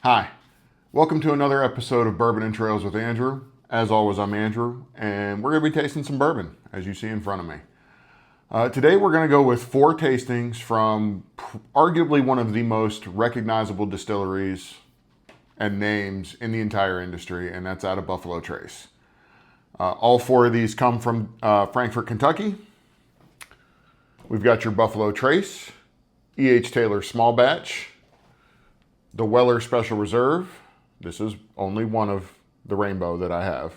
Hi, welcome to another episode of Bourbon Trails with Andrew. As always, I'm Andrew, and we're going to be tasting some bourbon, as you see in front of me. Today, we're going to go with 4 tastings from arguably one of the most recognizable distilleries and names in the entire industry, and that's out of Buffalo Trace. All 4 of these come from Frankfort, Kentucky. We've got your Buffalo Trace, E.H. Taylor Small Batch, the Weller Special Reserve. This is only one of the rainbow that I have.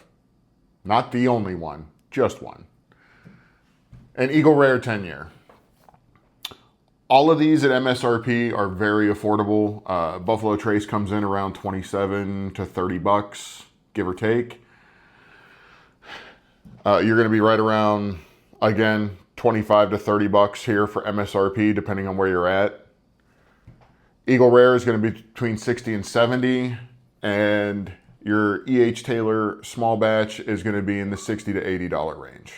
Not the only one, just one. And Eagle Rare 10 Year. All of these at MSRP are very affordable. Buffalo Trace comes in around 27 to 30 bucks, give or take. You're going to be right around, again, 25 to 30 bucks here for MSRP, depending on where you're at. Eagle Rare is going to be between 60 and 70, and your E.H. Taylor Small Batch is going to be in the $60 to $80 range.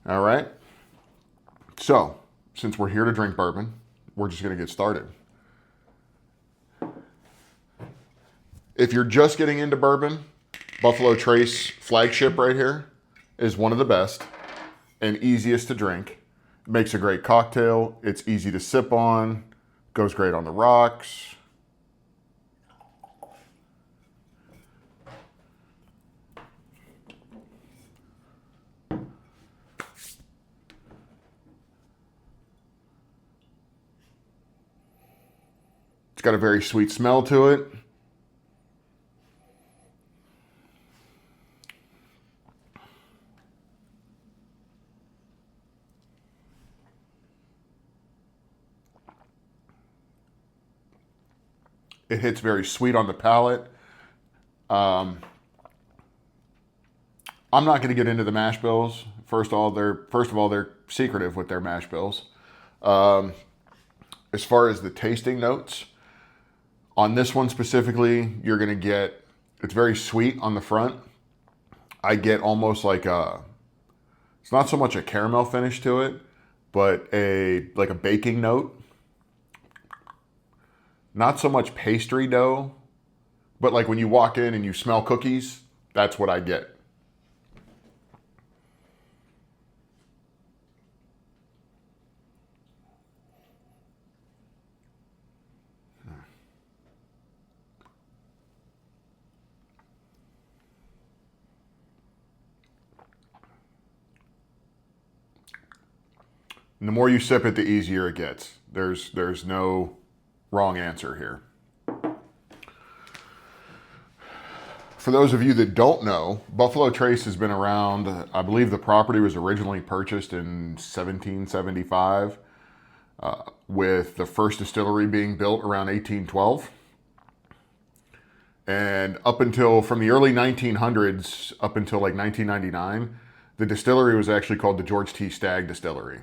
All right. So, since we're here to drink bourbon, we're just going to get started. If you're just getting into bourbon, Buffalo Trace flagship right here is one of the best and easiest to drink. It makes a great cocktail. It's easy to sip on. Goes great on the rocks. It's got a very sweet smell to it. It hits very sweet on the palate. I'm not going to get into the mash bills. First of all, they're secretive with their mash bills. As far as the tasting notes, on this one specifically, you're going to get, it's very sweet on the front. I get almost like it's not so much a caramel finish to it, but like a baking note. Not so much pastry dough, but like when you walk in and you smell cookies, that's what I get. And the more you sip it, the easier it gets. There's no wrong answer here. For those of you that don't know, Buffalo Trace has been around. I believe the property was originally purchased in 1775, with the first distillery being built around 1812. And up until, from the early 1900s up until like 1999, the distillery was actually called the George T. Stagg Distillery.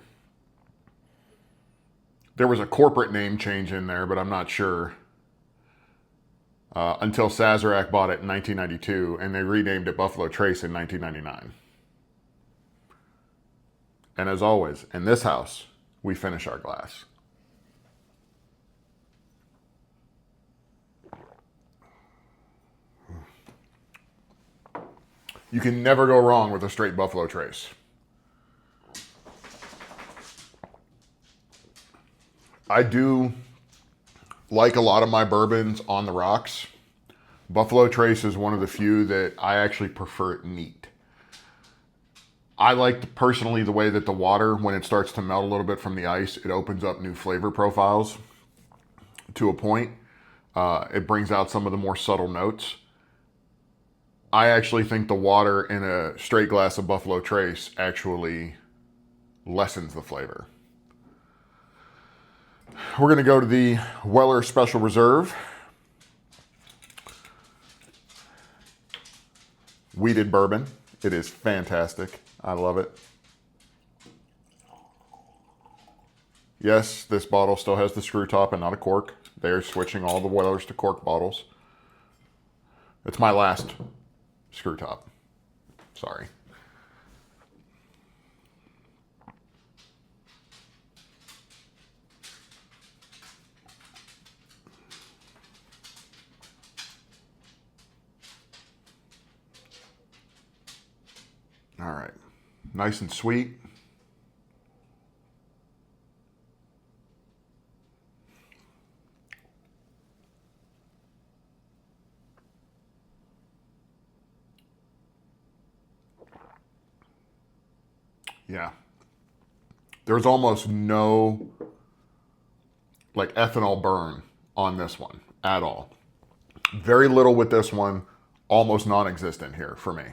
There was a corporate name change in there, but I'm not sure. Until Sazerac bought it in 1992, and they renamed it Buffalo Trace in 1999. And as always, in this house, we finish our glass. You can never go wrong with a straight Buffalo Trace. I do like a lot of my bourbons on the rocks. Buffalo Trace is one of the few that I actually prefer it neat. I like personally the way that the water, when it starts to melt a little bit from the ice, it opens up new flavor profiles to a point. It brings out some of the more subtle notes. I actually think the water in a straight glass of Buffalo Trace actually lessens the flavor. We're going to go to the Weller Special Reserve. Wheated bourbon. It is fantastic. I love it. Yes, this bottle still has the screw top and not a cork. They're switching all the Wellers to cork bottles. It's my last screw top. Sorry. All right. Nice and sweet. Yeah. There's almost no like ethanol burn on this one at all. Very little with this one, almost non-existent here for me.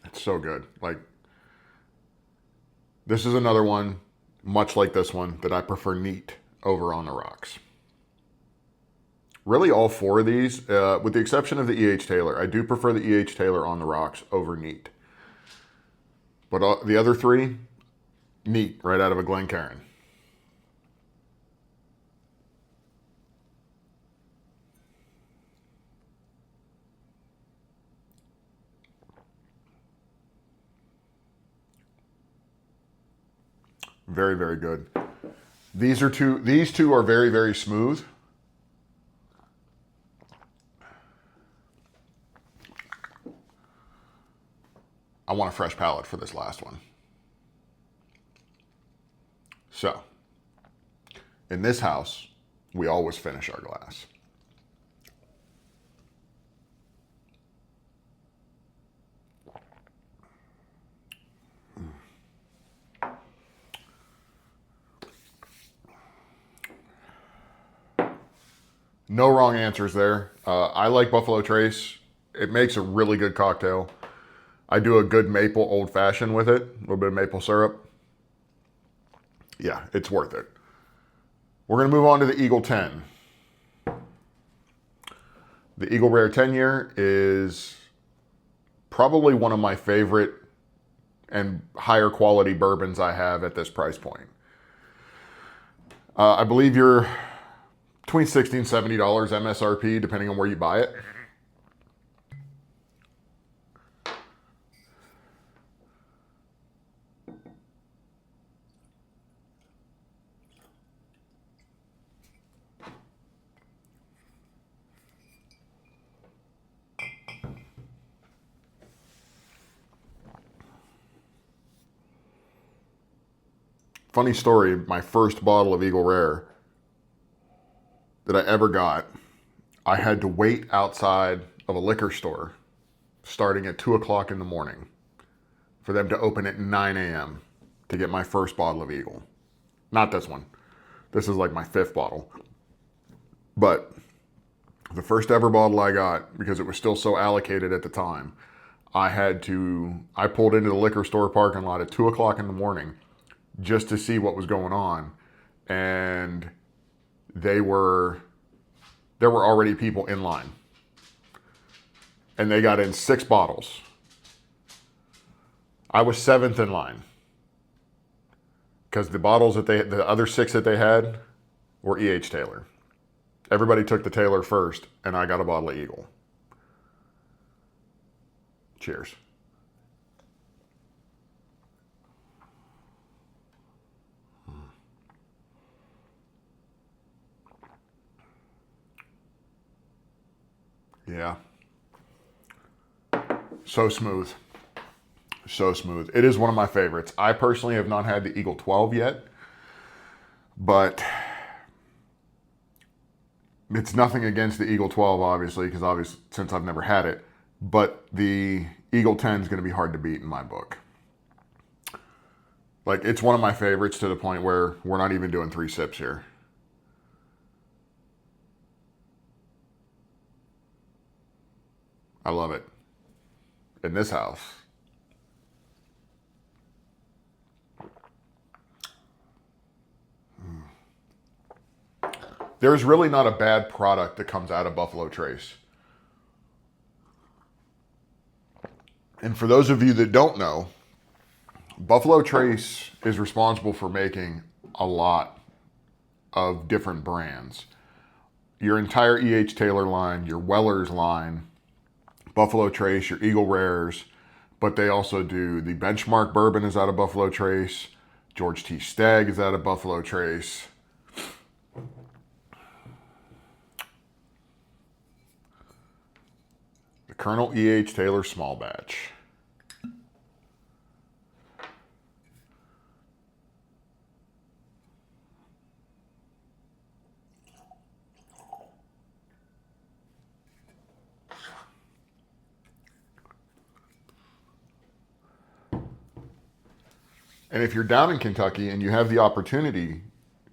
It's so good. Like, this is another one, much like this one, that I prefer neat over on the rocks. Really all four of these, with the exception of the E.H. Taylor, I do prefer the E.H. Taylor on the rocks over neat. But the other three, neat, right out of a Glencairn. Very, very good. These two are very, very smooth. I want a fresh palate for this last one. So, in this house, we always finish our glass. No wrong answers there. I like Buffalo Trace. It makes a really good cocktail. I do a good maple old fashioned with it, a little bit of maple syrup. Yeah, it's worth it. We're going to move on to the Eagle 10. The Eagle Rare 10 year is probably one of my favorite and higher quality bourbons I have at this price point. I believe you're between $60 and $70 MSRP, depending on where you buy it. Funny story, my first bottle of Eagle Rare that I ever got, I had to wait outside of a liquor store starting at 2 o'clock in the morning for them to open at 9 a.m. to get my first bottle of Eagle. Not this one. This is like my fifth bottle. But the first ever bottle I got, because it was still so allocated at the time, I pulled into the liquor store parking lot at 2 o'clock in the morning just to see what was going on. And there were already people in line. And they got in 6 bottles. I was 7th in line. Because the other 6 that they had were E.H. Taylor. Everybody took the Taylor first, and I got a bottle of Eagle. Cheers. Yeah. So smooth. So smooth. It is one of my favorites. I personally have not had the Eagle 12 yet, but it's nothing against the Eagle 12, obviously, since I've never had it, but the Eagle 10 is going to be hard to beat in my book. Like, it's one of my favorites to the point where we're not even doing 3 sips here. I love it. In this house. There's really not a bad product that comes out of Buffalo Trace. And for those of you that don't know, Buffalo Trace is responsible for making a lot of different brands. Your entire E.H. Taylor line, your Weller's line, Buffalo Trace, your Eagle Rares, but they also do the Benchmark Bourbon is out of Buffalo Trace. George T. Stagg is out of Buffalo Trace. The Colonel E.H. Taylor Small Batch. And if you're down in Kentucky and you have the opportunity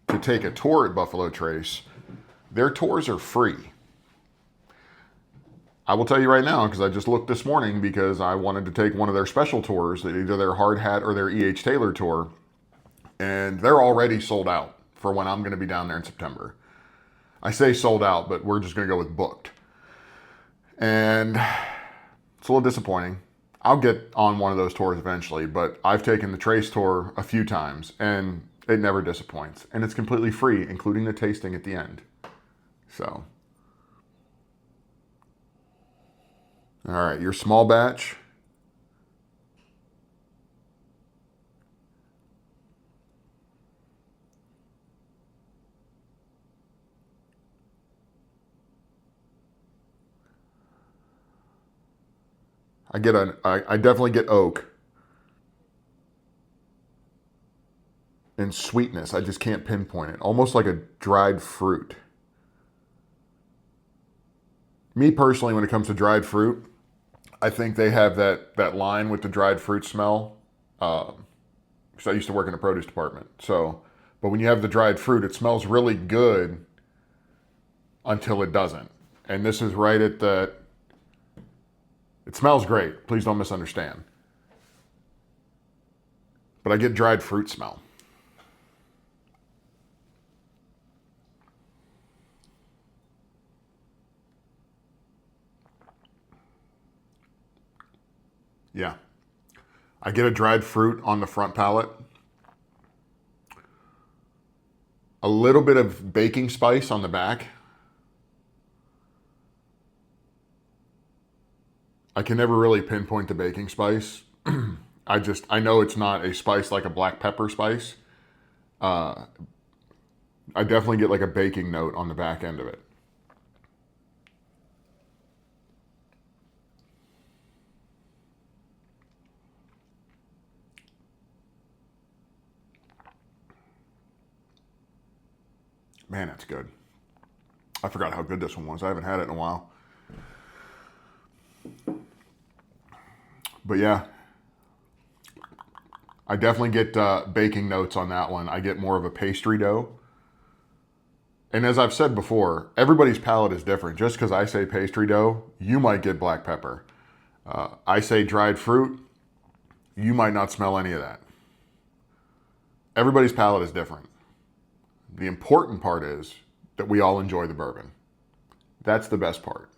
to take a tour at Buffalo Trace, their tours are free. I will tell you right now, because I just looked this morning because I wanted to take one of their special tours, either their hard hat or their E.H. Taylor tour, and they're already sold out for when I'm going to be down there in September. I say sold out, but we're just going to go with booked. And it's a little disappointing. I'll get on one of those tours eventually, but I've taken the Trace tour a few times and it never disappoints. And it's completely free, including the tasting at the end. So, all right, your small batch. I definitely get oak and sweetness. I just can't pinpoint it. Almost like a dried fruit. Me personally, when it comes to dried fruit, I think they have that line with the dried fruit smell. Because I used to work in the produce department. So, but when you have the dried fruit, it smells really good until it doesn't. And this is right at the... It smells great. Please don't misunderstand. But I get dried fruit smell. Yeah. I get a dried fruit on the front palate. A little bit of baking spice on the back. I can never really pinpoint the baking spice. I know it's not a spice like a black pepper spice. I definitely get like a baking note on the back end of it. Man, that's good. I forgot how good this one was. I haven't had it in a while. But yeah, I definitely get baking notes on that one. I get more of a pastry dough. And as I've said before, everybody's palate is different. Just because I say pastry dough, you might get black pepper. I say dried fruit, you might not smell any of that. Everybody's palate is different. The important part is that we all enjoy the bourbon. That's the best part.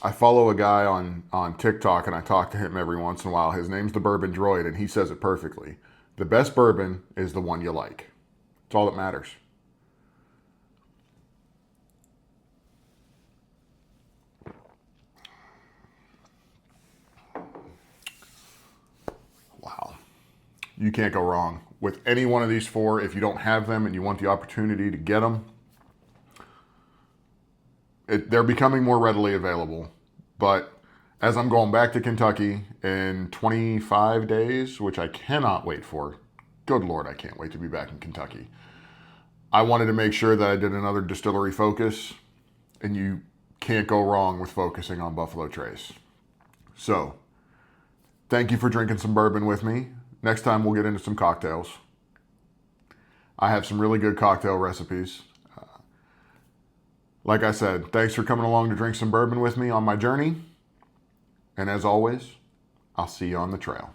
I follow a guy on TikTok and I talk to him every once in a while. His name's the Bourbon Droid and he says it perfectly. The best bourbon is the one you like. It's all that matters. Wow. You can't go wrong with any one of these four. If you don't have them and you want the opportunity to get them, they're becoming more readily available. But as I'm going back to Kentucky in 25 days, which I cannot wait for, good Lord, I can't wait to be back in Kentucky. I wanted to make sure that I did another distillery focus, and you can't go wrong with focusing on Buffalo Trace. So, thank you for drinking some bourbon with me. Next time we'll get into some cocktails. I have some really good cocktail recipes. Like I said, thanks for coming along to drink some bourbon with me on my journey. And as always, I'll see you on the trail.